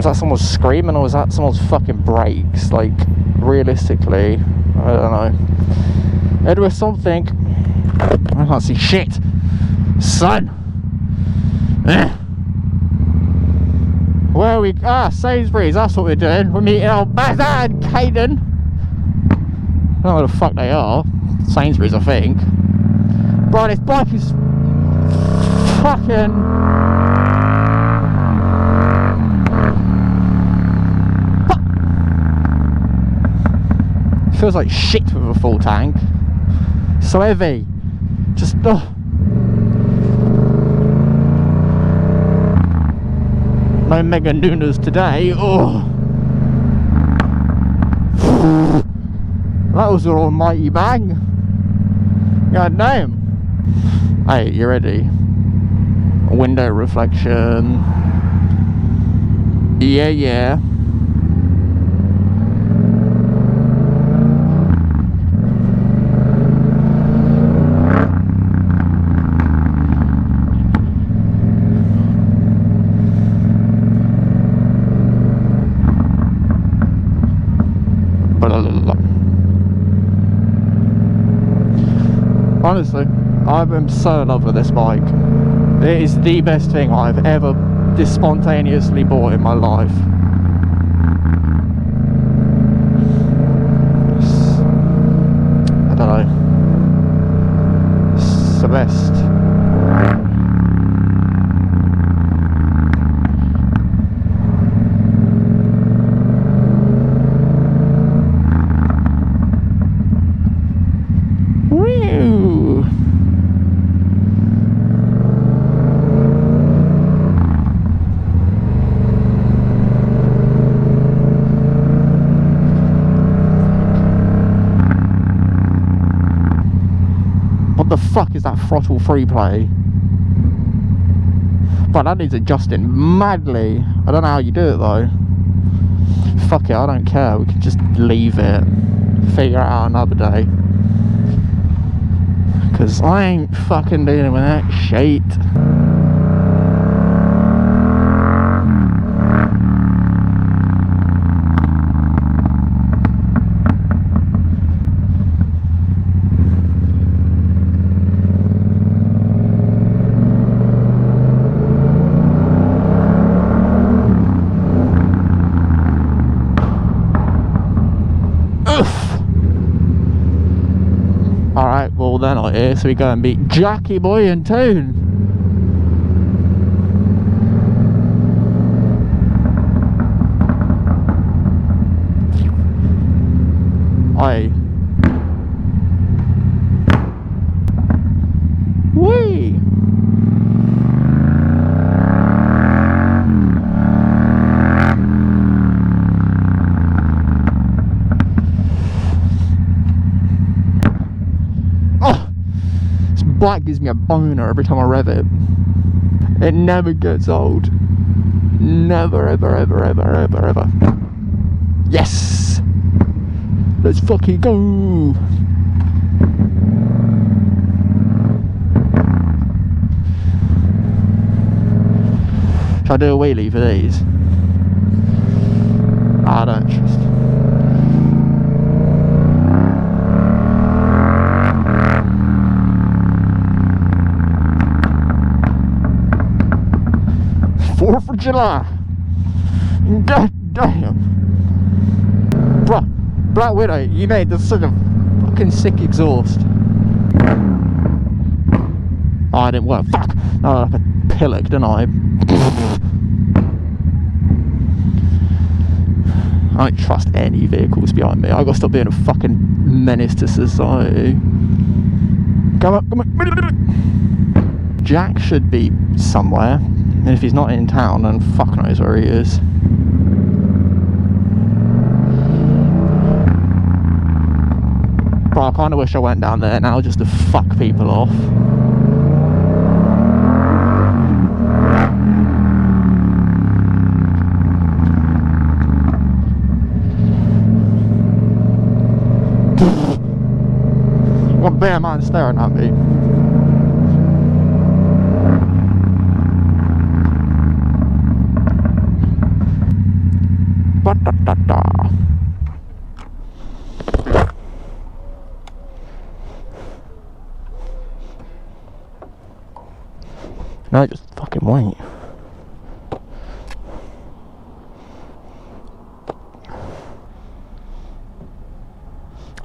that someone screaming or was that someone's fucking brakes? Like, realistically, I don't know. There was something. I can't see shit. Son! Where are we? Ah, Sainsbury's, that's what we're doing. We're meeting our Bazza and Caden. I don't know where the fuck they are. Sainsbury's, I think. Bro, this bike is fucking... Feels like shit with a full tank. So heavy. Just... No Mega Nunas today. Oh, that was an almighty bang. God damn. Hey, you ready? Window reflection. Yeah, yeah. Honestly, I'm so in love with this bike. It is the best thing I've ever just spontaneously bought in my life. I don't know. It's the best. What the fuck is that throttle free play? But that needs adjusting madly. I don't know how you do it though. Fuck it, I don't care. We can just leave it. Figure it out another day. Because I ain't fucking dealing with that shit. Alright, well they're not here, so we go and meet Jackie Boy in town. Aye. Whee! Bike gives me a boner every time I rev it. It never gets old. Never, ever, ever, ever, ever, ever. Yes! Let's fucking go! Should I do a wheelie for these? I don't trust. July. God damn. Bruh, Black Widow, you made this such a fucking sick exhaust. Oh, I didn't work. Fuck! No, like a pillock, didn't I? I don't trust any vehicles behind me. I gotta stop being a fucking menace to society. Come on, come on. Jack should be somewhere. And if he's not in town, then fuck knows where he is. But I kind of wish I went down there now just to fuck people off. One bear man staring at me. No, just fucking wait.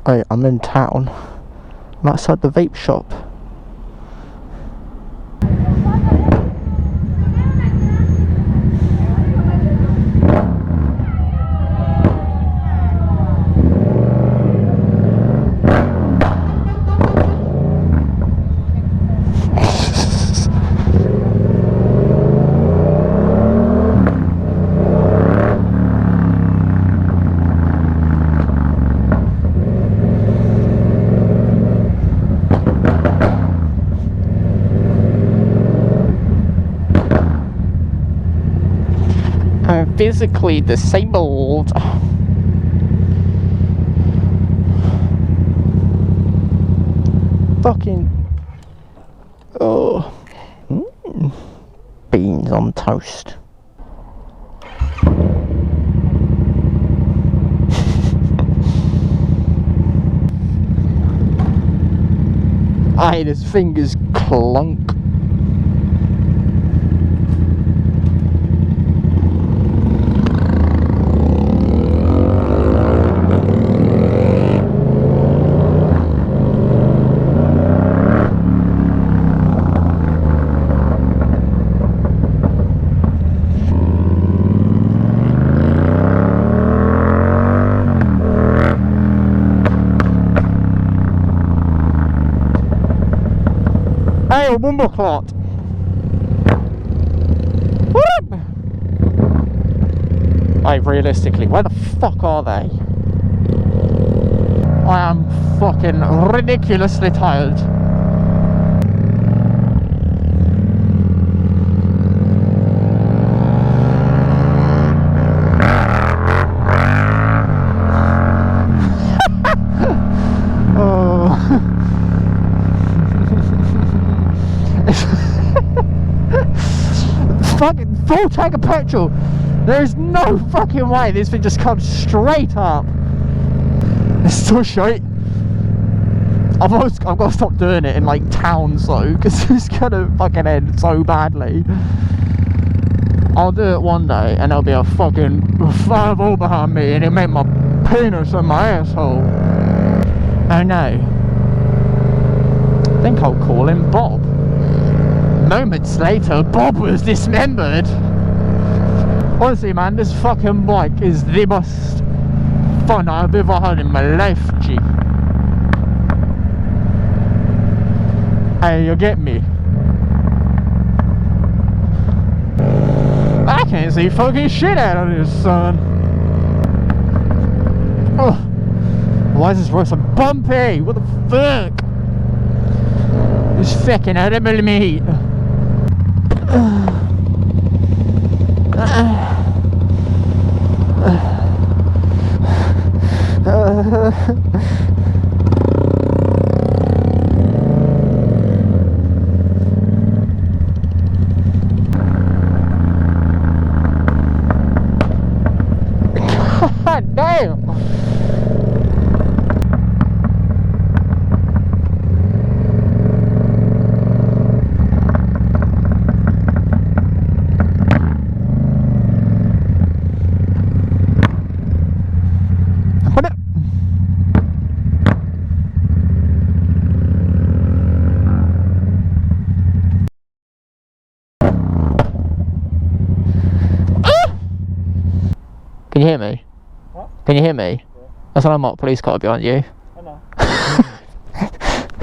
Hey, I'm in town. I'm outside the vape shop. I'm physically disabled. Fucking oh, beans on toast. Aye, his fingers clunk. Hey, a bumble clot. Whoop! Hey, realistically, where the fuck are they? I am fucking ridiculously tired. Fucking full tank of petrol. There's no fucking way this thing just comes straight up. It's still shite. I've got to stop doing it in like towns though, because it's gonna fucking end so badly. I'll do it one day and there'll be a fucking fireball behind me and it'll make my penis and my asshole. Oh no. I think I'll call him Bob. Moments later, Bob was dismembered. Honestly, man, this fucking bike is the most fun I've ever had in my life, G. Hey, you get me? I can't see fucking shit out of this, son. Oh, why is this road so bumpy? What the fuck? This fucking horrible meat. God damn. Can you hear me? What? Can you hear me? Yeah. That's an unmarked police car behind you.